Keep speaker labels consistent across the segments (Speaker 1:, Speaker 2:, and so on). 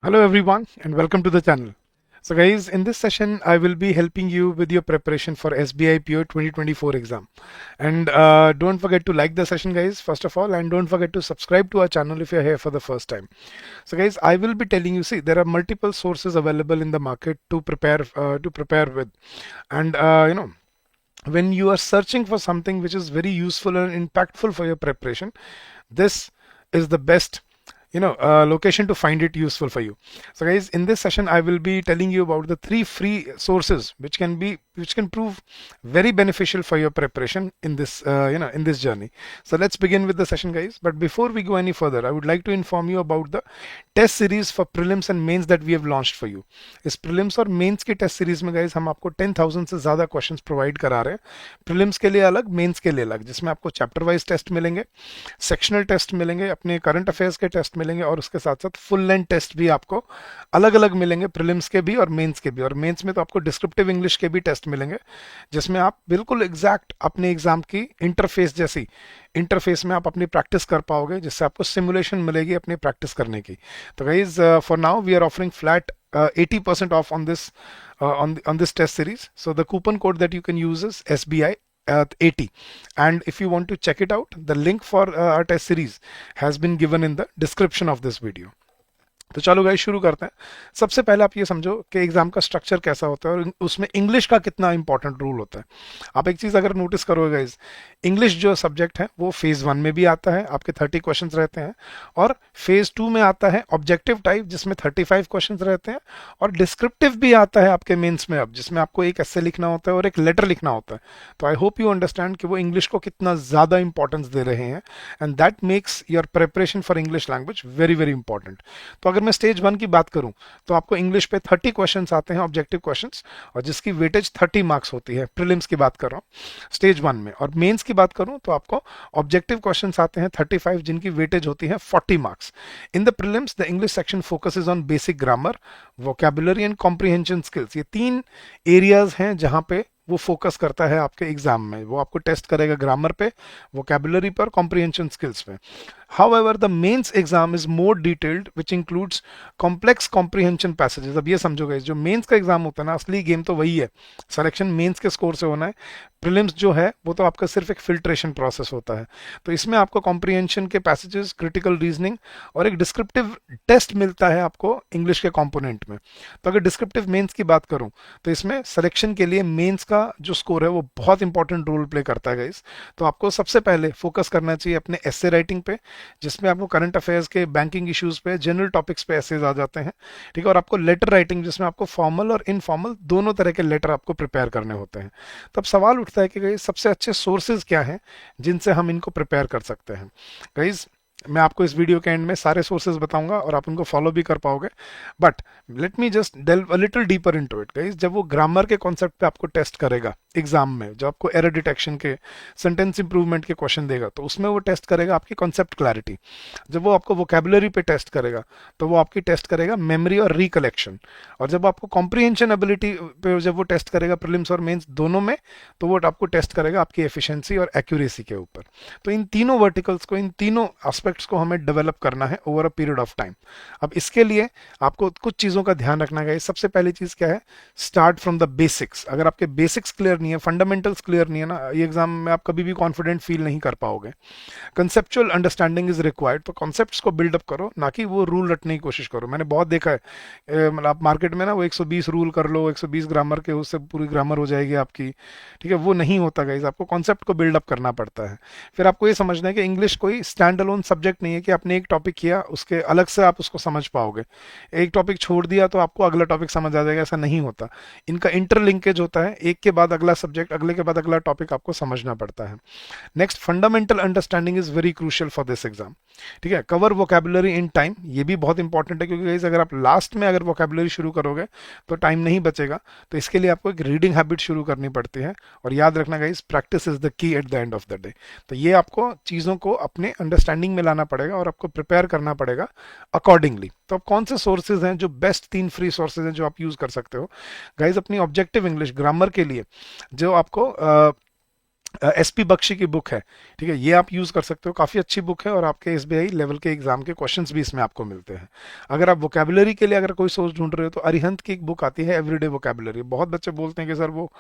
Speaker 1: Hello everyone and welcome to the channel. So guys, in this session I will be helping you with your preparation for SBI PO 2024 exam. And don't forget to like the session guys first of all, and don't forget to subscribe to our channel if you're here for the first time. So guys, I will be telling you, see, there are multiple sources available in the market to prepare with. And when you are searching for something which is very useful and impactful for your preparation, this is the best location to find it useful for you. So guys, in this session I will be telling you about the three free sources which can prove very beneficial for your preparation in this in this journey. So let's begin with the session guys, but before we go any further I would like to inform you about the test series for prelims and mains that we have launched for you. इस prelims और mains की test series में guys हम आपको 10,000 से ज्यादा questions provide करा रहे हैं. प्रीलिम्स के लिए अलग, मेंस के लिए अलग, जिसमें आपको चैप्टर वाइज टेस्ट मिलेंगे, सेक्शनल टेस्ट मिलेंगे, अपने करंट अफेयर्स के टेस्ट मिलेंगे और उसके साथ साथ फुल लेंथ टेस्ट भी आपको अलग अलग मिलेंगे, प्रीलिम्स के भी और मेंस के भी. और मेंस में तो आपको डिस्क्रिप्टिव इंग्लिश के भी टेस्ट मिलेंगे, जिसमें आप बिल्कुल एग्जैक्ट अपने एग्जाम की इंटरफेस जैसी इंटरफेस में आप अपनी प्रैक्टिस कर पाओगे, जिससे आपको सिमुलेशन मिलेगी अपनी प्रैक्टिस करने की. तो guys, for now we are offering flat 80% off on this on this test series. So the coupon code that you can use is SBI 80, and if you want to check it out, the link for our test series has been given in the description of this video. तो चलो guys शुरू करते हैं. सबसे पहले आप ये समझो कि एग्जाम का स्ट्रक्चर कैसा होता है और उसमें इंग्लिश का कितना इंपॉर्टेंट रोल होता है. आप एक चीज अगर नोटिस करोगे गाइस, इंग्लिश जो सब्जेक्ट है वो फेज 1 में भी आता है, आपके 30 क्वेश्चंस रहते हैं, और फेज 2 में आता है ऑब्जेक्टिव टाइप जिसमें 35 क्वेश्चंस रहते हैं, और डिस्क्रिप्टिव भी आता है आपके मेंस में अब, जिसमें आपको एक एस्से लिखना होता है और एक लेटर लिखना होता है. तो आई होप यू अंडरस्टैंड कि वो इंग्लिश को कितना ज्यादा इंपॉर्टेंस दे रहे हैं, and that makes your preparation for English language very very important. तो अगर मैं स्टेज 1 की बात करूं तो आपको इंग्लिश पे 30 क्वेश्चंस आते हैं, ऑब्जेक्टिव क्वेश्चंस, और जिसकी वेटेज 30 मार्क्स होती है. प्रीलिम्स की बात कर रहा हूं स्टेज 1 में. और मेंस की बात करूं तो आपको ऑब्जेक्टिव क्वेश्चंस आते हैं 35, जिनकी वेटेज होती है 40 marks. In the prelims the English section focuses on basic grammar, vocabulary and comprehension skills. ये 3 एरियाज हैं जहां पे वो फोकस करता है आपके एग्जाम में. वो आपको टेस्ट करेगा ग्रामर पे, वोकैबुलरी पर, कॉम्प्रिहेंशन स्किल्स पे. However, the mains exam is more detailed, which includes complex comprehension passages. अब ये समझो गाइस, जो मेंस का एग्जाम होता है ना, असली गेम तो वही है. सिलेक्शन मेंस के स्कोर से होना है. प्रीलिम्स जो है वो तो आपका सिर्फ एक फिल्ट्रेशन प्रोसेस होता है. तो इसमें आपको कॉम्प्रिहेंशन के पैसेजेस, क्रिटिकल रीजनिंग और एक डिस्क्रिप्टिव टेस्ट मिलता है आपको इंग्लिश के कंपोनेंट में. तो अगर डिस्क्रिप्टिव मेंस की बात करूं तो इसमें सिलेक्शन के लिए मेंस का जो स्कोर है वो बहुत इंपॉर्टेंट रोल प्ले करता है गाइस. तो आपको सबसे पहले फोकस करना चाहिए अपने एस्से राइटिंग पे, जिसमें आपको करंट अफेयर्स के, बैंकिंग इश्यूज पे, जनरल टॉपिक्स पे एसेज आ जाते हैं. ठीक है. और आपको लेटर राइटिंग, जिसमें आपको फॉर्मल और इनफॉर्मल दोनों तरह के लेटर आपको प्रिपेयर करने होते हैं. तब सवाल उठता है कि गाइस सबसे अच्छे सोर्सेज क्या हैं जिनसे हम इनको प्रिपेयर कर सकते हैं. गाइस, मैं आपको इस वीडियो के एंड में सारे सोर्सेज बताऊंगा और आप उनको फॉलो भी कर पाओगे. But let me just delve a little deeper into it guys. जब वो ग्रामर के कॉन्सेप्ट पे आपको टेस्ट करेगा एग्जाम में, जो आपको एरर डिटेक्शन के, सेंटेंस इंप्रूवमेंट के क्वेश्चन देगा, तो उसमें वो टेस्ट करेगा आपकी कॉन्सेप्ट क्लैरिटी. जब वो आपको वोकेबुलरी पे टेस्ट करेगा तो वो आपकी टेस्ट करेगा मेमोरी और रिकलेक्शन. और जब आपको कॉम्प्रिहेंशन एबिलिटी पे जब वो टेस्ट करेगा प्रीलिम्स और मेंस दोनों में, तो वो आपको टेस्ट करेगा आपकी एफिशिएंसी और एक्यूरेसी के ऊपर. तो इन तीनों वर्टिकल्स को, इन तीनों एस्पेक्ट्स को हमें डेवलप करना है over a period of time. अब इसके लिए आपको कुछ चीजों का ध्यान रखना है. सबसे पहली चीज क्या है? Start from the basics. अगर आपके बेसिक्स क्लियर नहीं है, फंडामेंटल्स क्लियर नहीं है ना, ये एग्जाम में आप कभी भी कॉन्फिडेंट फील नहीं कर पाओगे. Conceptual understanding is required. तो कॉन्सेप्ट्स को बिल्डअप करो, ना कि वो रूल रटने की कोशिश करो. मैंने बहुत देखा है, मतलब आप मार्केट में ना वो 120 रूल कर लो, 120 ग्रामर के, उससे पूरी ग्रामर हो जाएगी आपकी. ठीक है, वो नहीं होता गाइस. आपको कॉन्सेप्ट को बिल्डअप करना पड़ता है. फिर आपको ये समझना है कि इंग्लिश कोई स्टैंड अलोन सब्जेक्ट नहीं है कि आपने एक टॉपिक किया उसके अलग से आप उसको समझ पाओगे. एक टॉपिक छोड़ दिया तो आपको अगला टॉपिक समझ आ जाएगा, ऐसा नहीं होता. इनका इंटरलिंकेज होता है, एक के बाद अगला सब्जेक्ट, अगले के बाद अगला टॉपिक आपको समझना पड़ता है. Next, fundamental understanding is very crucial for this exam. ठीक है. कवर वोकैबुलरी इन टाइम, ये भी बहुत इंपॉर्टेंट है, क्योंकि गाइस अगर आप लास्ट में अगर वोकैबुलरी शुरू करोगे तो टाइम नहीं बचेगा. तो इसके लिए आपको एक रीडिंग हैबिट शुरू करनी पड़ती है. और याद रखना guys, practice is the key at the end of the day. तो ये आपको चीज़ों को अपने अंडरस्टैंडिंग में लाना पड़ेगा और आपको प्रिपेयर करना पड़ेगा अकॉर्डिंगली. तो अब कौन से सोर्सेज हैं जो बेस्ट 3 फ्री सोर्सेज हैं जो आप यूज कर सकते हो गाइस अपनी ऑब्जेक्टिव इंग्लिश ग्रामर के लिए? जो आपको एसपी बख्शी की बुक है, ठीक है, ये आप यूज़ कर सकते हो, काफ़ी अच्छी बुक है और आपके एसबीआई लेवल के एग्जाम के क्वेश्चंस भी इसमें आपको मिलते हैं। अगर आप वोकेबलरी के लिए अगर कोई सोर्स ढूंढ रहे हो तो अरिहंत की एक बुक आती है एवरीडे वोकेबलरी। बहुत बच्चे बोलते हैं कि सर वो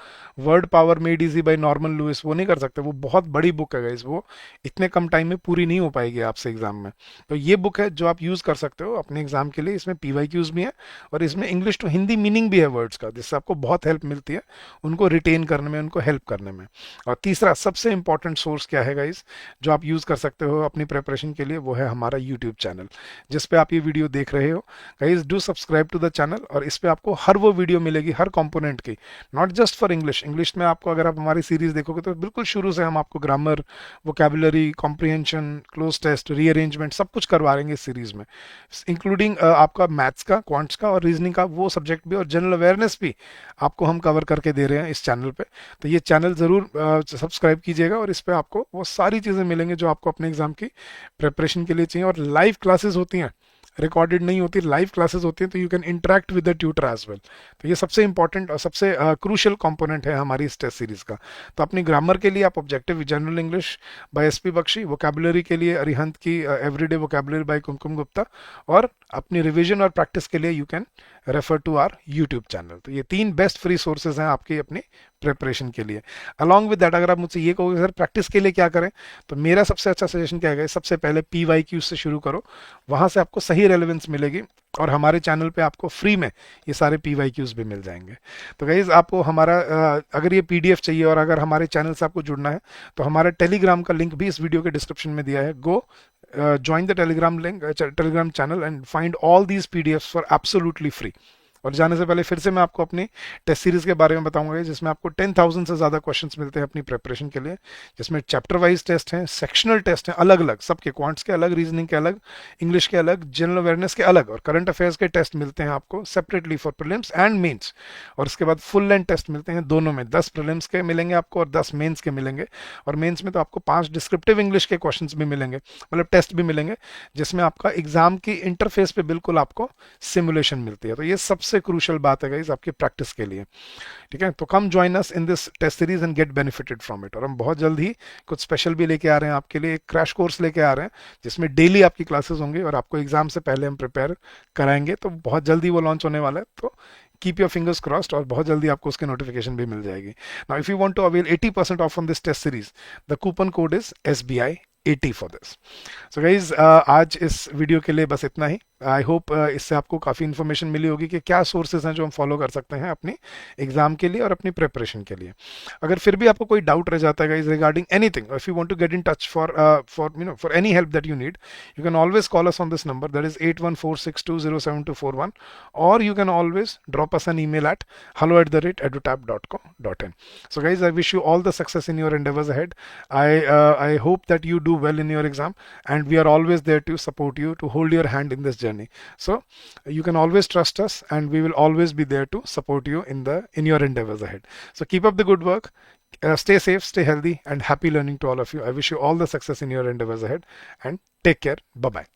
Speaker 1: word power made easy by Norman Lewis, वो नहीं कर सकते, वो बहुत बड़ी बुक है गाइस, वो इतने कम टाइम में पूरी नहीं हो पाएगी आपसे एग्जाम में। तो ये बुक है जो आप यूज़ कर सकते हो अपने एग्जाम के लिए। इसमें पीवाईक्यूज भी है और इसमें इंग्लिश टू हिंदी मीनिंग भी है वर्ड्स का, जिससे आपको बहुत हेल्प मिलती है उनको रिटेन करने में, उनको हेल्प करने में। और तीसरा सबसे इंपॉर्टेंट सोर्स क्या है गाइस, जो आप यूज़ कर सकते हो अपनी प्रिपरेशन के लिए, वो है हमारा यूट्यूब चैनल, जिस पे आप ये वीडियो देख रहे हो। Guys do subscribe to the channel, और इस पे आपको हर वो वीडियो मिलेगी हर कंपोनेंट की, not just for English. English में आपको अगर आप हमारी सीरीज देखोगे तो बिल्कुल शुरू से हम आपको grammar, vocabulary, comprehension, cloze test, rearrangement सब कुछ करवाएंगे इस सीरीज में, इंक्लूडिंग आपका मैथ्स का, क्वांट्स का और रीजनिंग का वो सब्जेक्ट भी, और जनरल अवेयरनेस भी आपको हम कवर करके दे रहे हैं इस चैनल पे। तो ये चैनल ज़रूर सब्सक्राइब कीजिएगा, और इस पे आपको वो सारी चीज़ें मिलेंगी जो आपको अपने एग्जाम की प्रिपरेशन के लिए चाहिए। और लाइव क्लासेस होती हैं, रिकॉर्डेड नहीं होती, लाइव क्लासेस होती हैं, तो you can interact with the tutor as well. तो ये सबसे इंपॉर्टेंट और सबसे क्रूशियल कंपोनेंट है हमारी इस टेस्ट सीरीज का। तो अपनी ग्रामर के लिए आप objective general English by SP Bakshi, vocabulary के लिए अरिहंत की everyday vocabulary by Kumkum Gupta, और अपनी रिवीजन और प्रैक्टिस के लिए you can refer to our YouTube channel. तो ये 3 बेस्ट फ्री सोर्सेज हैं आपकी अपनी प्रिपरेशन के लिए। अलॉन्ग विद दैट, अगर आप मुझसे ये कहोगे सर प्रैक्टिस के लिए क्या करें, तो मेरा सबसे अच्छा सजेशन क्या है, सबसे पहले पीवाईक्यू से शुरू करो, वहां से आपको सही रेलेवेंस मिलेगी, और हमारे चैनल पे आपको फ्री में ये सारे पीवाईक्यूज भी मिल जाएंगे। तो गाइज आपको हमारा अगर ये पीडीएफ चाहिए और अगर हमारे चैनल से आपको जुड़ना है, तो हमारे टेलीग्राम का लिंक भी इस वीडियो के डिस्क्रिप्शन में दिया है। गो join the telegram link, telegram channel, and find all these pdfs for absolutely free। और जाने से पहले फिर से मैं आपको अपनी टेस्ट सीरीज के बारे में बताऊंगा, जिसमें आपको 10,000 से ज़्यादा क्वेश्चंस मिलते हैं अपनी प्रिपरेशन के लिए, जिसमें चैप्टर वाइज टेस्ट हैं, सेक्शनल टेस्ट हैं अलग अलग सबके, क्वांट्स के अलग, रीजनिंग के अलग, इंग्लिश के अलग, जनरल अवेयरनेस के अलग, और करंट अफेयर्स के टेस्ट मिलते हैं आपको separately for prelims and mains. और उसके बाद फुल लेंथ टेस्ट मिलते हैं दोनों में, 10 प्रीलिम्स के मिलेंगे आपको और 10 मेंस के मिलेंगे। और मेंस में तो आपको 5 डिस्क्रिप्टिव इंग्लिश के क्वेश्चन भी मिलेंगे, मतलब टेस्ट भी मिलेंगे, जिसमें आपका एग्जाम की इंटरफेस पे बिल्कुल आपको सिमुलेशन मिलती है। तो ये सबसे क्रूशल बात है गाइस आपकी प्रैक्टिस के लिए, ठीक है। तो come join us in this test series and get benefited from it. और हम बहुत जल्द ही कुछ स्पेशल भी लेके आ रहे हैं आपके लिए, एक क्रैश कोर्स लेके आ रहे हैं जिसमें डेली आपकी क्लासेस होंगी और आपको एग्जाम से पहले हम प्रिपेयर कराएंगे। तो बहुत जल्दी वो लॉन्च होने वाला है, तो कीप योर फिंगर्स क्रॉस्ड, और बहुत जल्दी आपको उसकी नोटिफिकेशन भी मिल जाएगी। Now if you want to avail 80% off on this test series, the coupon code is SBI80 for this. So guys आज इस वीडियो के लिए बस इतना ही। आई होप इससे आपको काफ़ी इन्फॉर्मेशन मिली होगी कि क्या सोर्सेज हैं जो हम फॉलो कर सकते हैं अपनी एग्जाम के लिए और अपनी प्रिपरेशन के लिए। अगर फिर भी आपको कोई डाउट रह जाता है guys regarding anything, if you want to get in touch for any help that you need, you can always call us on this number, that is 8146207241, और you can always drop us an email at hello@edutab.com.in. So guys, I wish you all the success in your endeavors ahead. I hope that you do well in your exam, and we are always there to support you, to hold your hand in this journey. So you can always trust us, and we will always be there to support you in your endeavors ahead. So keep up the good work. Stay safe, stay healthy, and happy learning to all of you. I wish you all the success in your endeavors ahead, and take care. Bye bye.